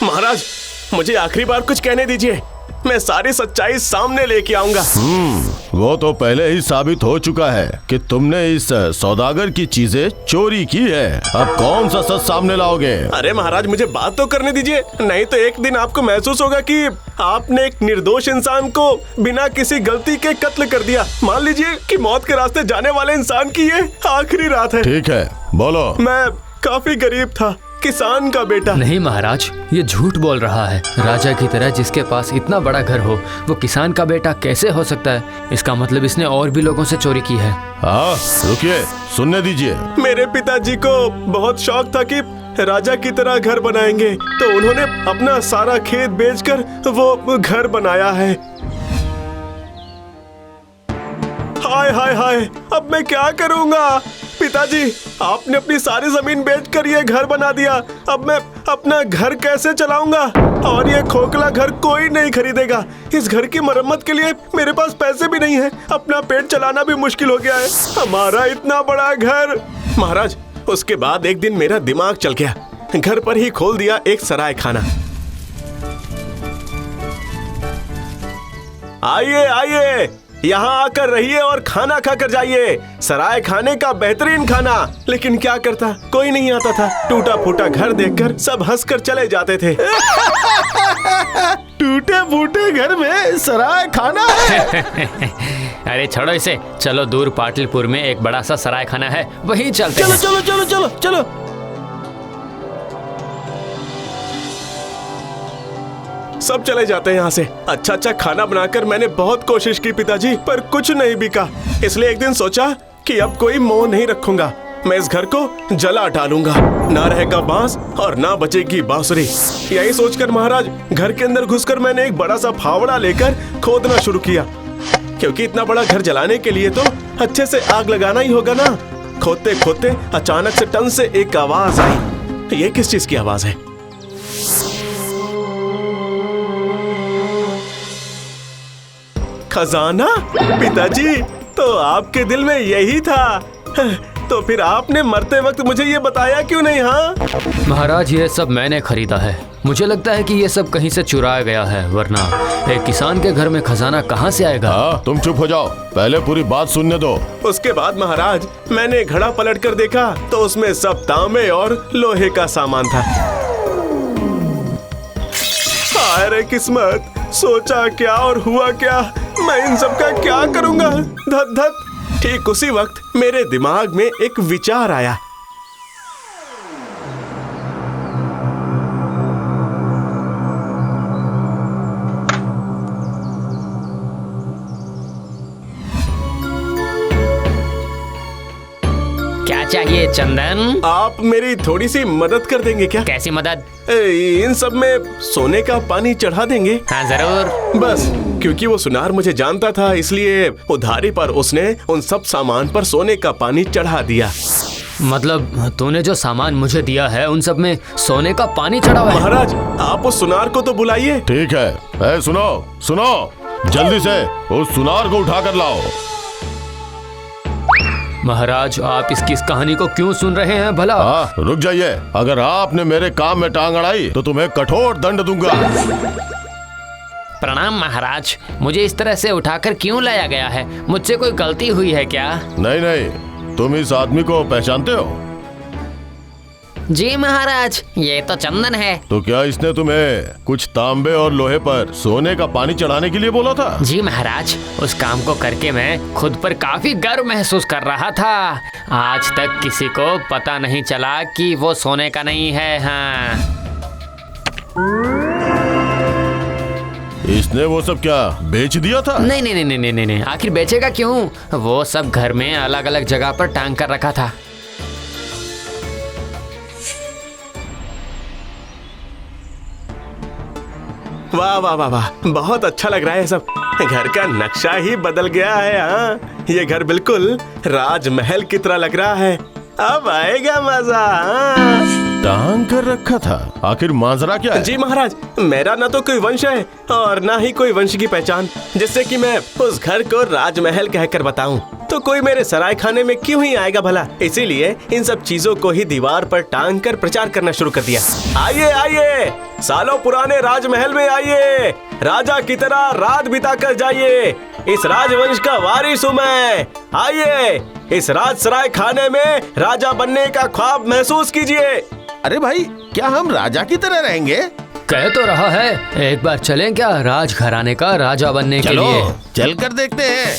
महाराज, मुझे आखिरी बार कुछ कहने दीजिए, मैं सारी सच्चाई सामने लेके आऊंगा। वो तो पहले ही साबित हो चुका है कि तुमने इस सौदागर की चीजें चोरी की है। अब कौन सा सच सामने लाओगे? अरे महाराज, मुझे बात तो करने दीजिए, नहीं तो एक दिन आपको महसूस होगा कि आपने एक निर्दोष इंसान को बिना किसी गलती के कत्ल कर दिया। मान लीजिए कि मौत के रास्ते जाने वाले इंसान की ये आखिरी रात है। ठीक है, बोलो। मैं काफी गरीब था, किसान का बेटा। नहीं महाराज, ये झूठ बोल रहा है। राजा की तरह जिसके पास इतना बड़ा घर हो, वो किसान का बेटा कैसे हो सकता है? इसका मतलब इसने और भी लोगों से चोरी की है। हाँ, रुकिए, सुनने दीजिए। मेरे पिताजी को बहुत शौक था कि राजा की तरह घर बनाएंगे, तो उन्होंने अपना सारा खेत बेचकर वो घर बनाया है। हाय हाय हाय, अब मैं क्या करूँगा? पिताजी, आपने अपनी सारी जमीन बेचकर ये घर बना दिया। अब मैं अपना घर कैसे चलाऊंगा? और ये खोखला घर कोई नहीं खरीदेगा। इस घर की मरम्मत के लिए मेरे पास पैसे भी नहीं है। अपना पेट चलाना भी मुश्किल हो गया है। हमारा इतना बड़ा घर। महाराज, उसके बाद एक दिन मेरा दिमाग चल गया। घर पर ही खोल दिया एक सराय खाना। आइए आइए, यहाँ आकर रहिए और खाना खाकर जाइए। सराय खाने का बेहतरीन खाना। लेकिन क्या करता, कोई नहीं आता था। टूटा फूटा घर देखकर सब हंसकर चले जाते थे। टूटे फूटे घर में सराय खाना है। अरे छोड़ो इसे, चलो दूर पाटलिपुर में एक बड़ा सा सराय खाना है, वहीं चलते चलो हैं। चलो चलो चलो चलो। सब चले जाते हैं यहाँ से। अच्छा अच्छा खाना बनाकर मैंने बहुत कोशिश की पिताजी, पर कुछ नहीं बिका। इसलिए एक दिन सोचा कि अब कोई मोह नहीं रखूंगा। मैं इस घर को जला डालूंगा। ना रहेगा बांस और ना बचेगी बांसुरी। यही सोचकर महाराज, घर के अंदर घुसकर मैंने एक बड़ा सा फावड़ा लेकर खोदना शुरू किया, क्योंकि इतना बड़ा घर जलाने के लिए तो अच्छे से आग लगाना ही होगा ना। खोदते खोदते अचानक से टन से एक आवाज आई। ये किस चीज की आवाज है? खजाना? पिताजी, तो आपके दिल में यही था। तो फिर आपने मरते वक्त मुझे ये बताया क्यों नहीं? हाँ महाराज, ये सब मैंने खरीदा है। मुझे लगता है कि ये सब कहीं से चुराया गया है, वरना एक किसान के घर में खजाना कहाँ से आएगा? हाँ, तुम चुप हो जाओ, पहले पूरी बात सुनने दो। उसके बाद महाराज, मैंने घड़ा पलट कर देखा तो उसमें सब तांबे और लोहे का सामान था। अरे किस्मत, सोचा क्या और हुआ क्या। मैं इन सब का क्या करूंगा? धत धत। ठीक उसी वक्त मेरे दिमाग में एक विचार आया। क्या चाहिए चंदन? आप मेरी थोड़ी सी मदद कर देंगे क्या? कैसी मदद? इन सब में सोने का पानी चढ़ा देंगे? हाँ जरूर। बस, क्योंकि वो सुनार मुझे जानता था, इसलिए उधारी पर उसने उन सब सामान पर सोने का पानी चढ़ा दिया। मतलब तूने जो सामान मुझे दिया है उन सब में सोने का पानी चढ़ा हुआ है? महाराज, आप उस सुनार को तो बुलाइए। ठीक है, सुनो सुनो, जल्दी से उस सुनार को उठा कर लाओ। महाराज, आप इसकी इस कहानी को क्यों सुन रहे हैं भला? हाँ, रुक जाइए। अगर आपने मेरे काम में टांग अड़ाई तो तुम्हें कठोर दंड दूंगा। प्रणाम महाराज, मुझे इस तरह से उठाकर क्यों लाया गया है? मुझसे कोई गलती हुई है क्या? नहीं नहीं, तुम इस आदमी को पहचानते हो? जी महाराज, ये तो चंदन है। तो क्या इसने तुम्हें कुछ तांबे और लोहे पर सोने का पानी चढ़ाने के लिए बोला था? जी महाराज, उस काम को करके मैं खुद पर काफी गर्व महसूस कर रहा था। आज तक किसी को पता नहीं चला कि वो सोने का नहीं है। हाँ, इसने वो सब क्या बेच दिया था? नहीं नहीं नहीं नहीं नहीं नहीं, आखिर बेचेगा क्यों? वो सब घर में अलग अलग जगह पर टांग कर रखा था। वाह वाह वाह वाह, बहुत अच्छा लग रहा है सब। घर का नक्शा ही बदल गया है। हाँ, ये घर बिल्कुल राजमहल की तरह लग रहा है। अब आएगा मजा। हाँ। टांग कर रखा था, आखिर माजरा क्या है? जी महाराज, मेरा ना तो कोई वंश है और ना ही कोई वंश की पहचान, जिससे कि मैं उस घर को राजमहल कहकर बताऊं। तो कोई मेरे सराय खाने में क्यों ही आएगा भला। इसीलिए इन सब चीजों को ही दीवार पर टांग कर प्रचार करना शुरू कर दिया। आइए आइए, सालों पुराने राजमहल में आइए, राजा की तरह रात बिता कर जाइए। इस राजवंश का वारिस हूँ मैं। आइए, इस राजसराय खाने में राजा बनने का ख्वाब महसूस कीजिए। अरे भाई, क्या हम राजा की तरह रहेंगे? कह तो रहा है, एक बार चलें क्या राज घराने का राजा बनने के चलो लिए। चल कर देखते हैं।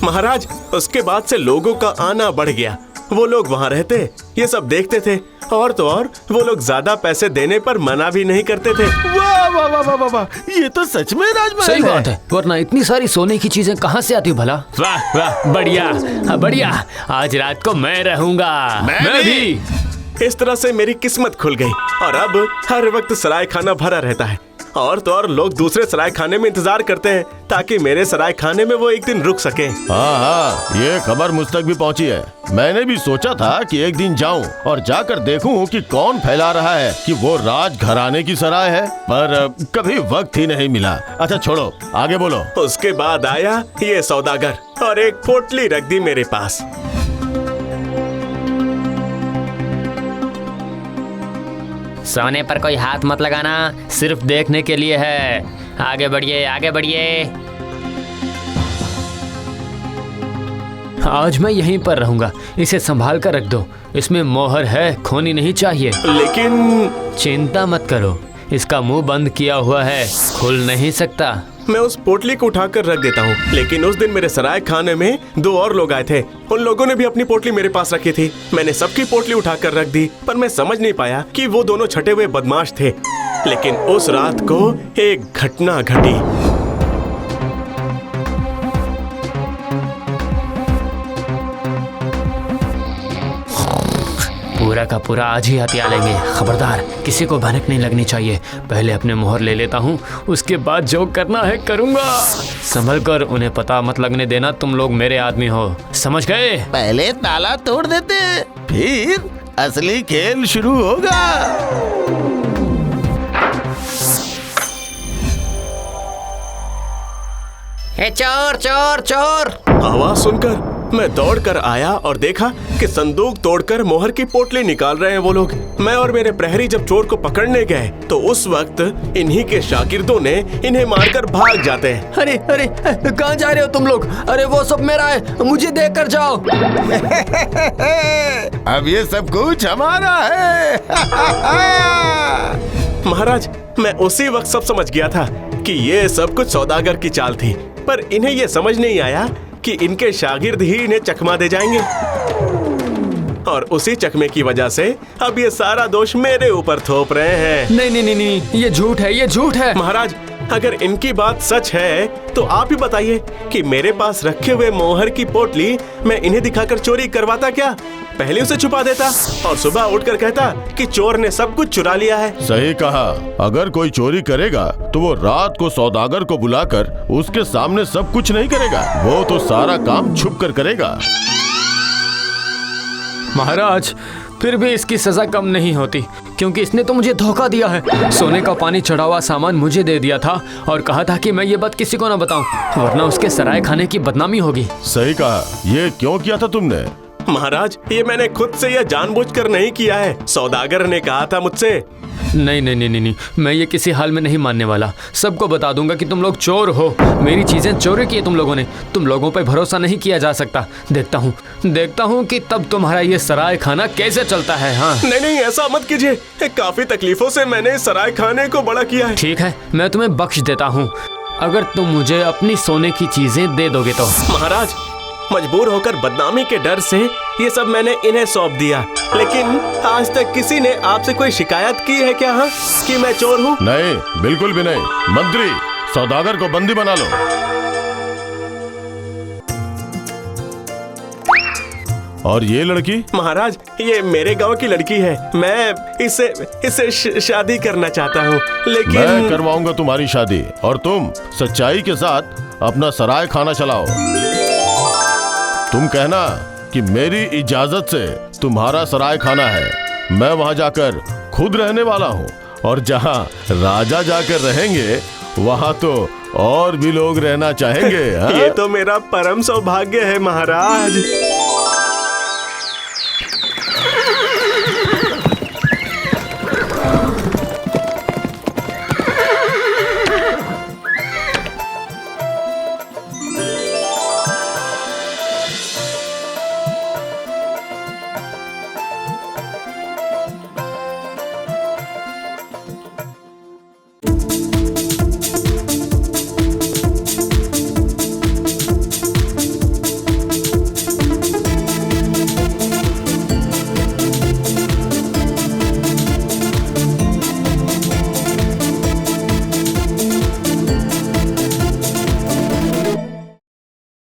महाराज, उसके बाद से लोगों का आना बढ़ गया। वो लोग वहाँ रहते, ये सब देखते थे, और तो और वो लोग ज्यादा पैसे देने पर मना भी नहीं करते थे। वाह वाह वाह वाह वाह वाह, ये तो सच में राजमहल सही बात है, वरना इतनी सारी सोने की चीजें कहाँ से आती भला। वाह वाह, बढ़िया। हाँ, बढ़िया, आज रात को मैं रहूंगा। मैं भी। इस तरह से मेरी किस्मत खुल गई और अब हर वक्त सराय खाना भरा रहता है। और तो और लोग दूसरे सराय खाने में इंतजार करते हैं ताकि मेरे सराय खाने में वो एक दिन रुक सके। हाँ, ये खबर मुझ तक भी पहुंची है। मैंने भी सोचा था कि एक दिन जाऊं और जाकर देखूं कि कौन फैला रहा है कि वो राज घराने की सराय है, पर कभी वक्त ही नहीं मिला। अच्छा छोड़ो, आगे बोलो। उसके बाद आया ये सौदागर और एक पोटली रख दी मेरे पास। सोने पर कोई हाथ मत लगाना, सिर्फ देखने के लिए है। आगे बढ़िए, आगे बढ़िए। आज मैं यहीं पर रहूंगा, इसे संभाल कर रख दो। इसमें मोहर है, खोनी नहीं चाहिए। लेकिन चिंता मत करो, इसका मुंह बंद किया हुआ है, खुल नहीं सकता। मैं उस पोटली को उठाकर रख देता हूँ। लेकिन उस दिन मेरे सराय खाने में 2 और लोग आए थे। उन लोगों ने भी अपनी पोटली मेरे पास रखी थी। मैंने सबकी पोटली उठाकर रख दी, पर मैं समझ नहीं पाया कि वो दोनों छठे हुए बदमाश थे। लेकिन उस रात को एक घटना घटी। पूरा का पूरा आज ही हथिया लेंगे। खबरदार, किसी को भनक नहीं लगनी चाहिए। पहले अपने मोहर ले लेता हूँ, उसके बाद जो करना है करूँगा। संभल कर, उन्हें पता मत लगने देना तुम लोग मेरे आदमी हो, समझ गए? पहले ताला तोड़ देते हैं, फिर असली खेल शुरू होगा। ए चोर चोर चोर! आवाज सुनकर मैं दौड़कर आया और देखा कि संदूक तोड़कर मोहर की पोटली निकाल रहे हैं वो लोग। मैं और मेरे प्रहरी जब चोर को पकड़ने गए तो उस वक्त इन्हीं के शागिर्दों ने इन्हें मारकर भाग जाते हैं। अरे अरे, कहाँ जा रहे हो तुम लोग? अरे वो सब मेरा है, मुझे देख कर जाओ। अब ये सब कुछ हमारा है। महाराज, मैं उसी वक्त सब समझ गया था कि ये सब कुछ सौदागर की चाल थी, पर इन्हें ये समझ नहीं आया कि इनके शागिर्द ही इन्हें चकमा दे जाएंगे। और उसी चकमे की वजह से अब ये सारा दोष मेरे ऊपर थोप रहे हैं। नहीं नहीं नहीं नहीं, ये झूठ है, ये झूठ है। महाराज, अगर इनकी बात सच है तो आप ही बताइए कि मेरे पास रखे हुए मोहर की पोटली मैं इन्हें दिखाकर चोरी करवाता क्या? पहले उसे छुपा देता और सुबह उठकर कहता कि चोर ने सब कुछ चुरा लिया है। सही कहा। अगर कोई चोरी करेगा तो वो रात को सौदागर को बुलाकर उसके सामने सब कुछ नहीं करेगा, वो तो सारा काम छुप कर करेगा। महाराज, फिर भी इसकी सजा कम नहीं होती, क्योंकि इसने तो मुझे धोखा दिया है। सोने का पानी चढ़ा हुआ सामान मुझे दे दिया था और कहा था कि मैं ये बात किसी को ना बताऊं, वरना उसके सराय खाने की बदनामी होगी। सही कहा। ये क्यों किया था तुमने? महाराज, ये मैंने खुद से यह जानबूझकर नहीं किया है। सौदागर ने कहा था मुझसे। नहीं नहीं नहीं नहीं नहीं, मैं ये किसी हाल में नहीं मानने वाला। सबको बता दूंगा कि तुम लोग चोर हो। मेरी चीजें चोरी की है तुम लोगों ने। तुम लोगों पे भरोसा नहीं किया जा सकता। देखता हूँ कि तब तुम्हारा ये सराय खाना कैसे चलता है। हाँ, नहीं नहीं, ऐसा मत कीजिए। काफी तकलीफों से मैंने इस सराय खाने को बड़ा किया है। ठीक है, मैं तुम्हें बख्श देता हूँ अगर तुम मुझे अपनी सोने की चीजें दे दोगे तो। महाराज, मजबूर होकर बदनामी के डर से ये सब मैंने इन्हें सौंप दिया, लेकिन आज तक किसी ने आपसे कोई शिकायत की है क्या? हाँ, कि मैं चोर हूँ? नहीं, बिल्कुल भी नहीं। मंत्री, सौदागर को बंदी बना लो। और ये लड़की? महाराज, ये मेरे गांव की लड़की है। मैं इससे शादी करना चाहता हूँ, लेकिन मैं करवाऊंगा तुम्हारी शादी और तुम सच्चाई के साथ अपना सराय खाना चलाओ। तुम कहना कि मेरी इजाजत से तुम्हारा सराय खाना है। मैं वहां जाकर खुद रहने वाला हूँ और जहाँ राजा जाकर रहेंगे वहां तो और भी लोग रहना चाहेंगे। हाँ? ये तो मेरा परम सौभाग्य है महाराज।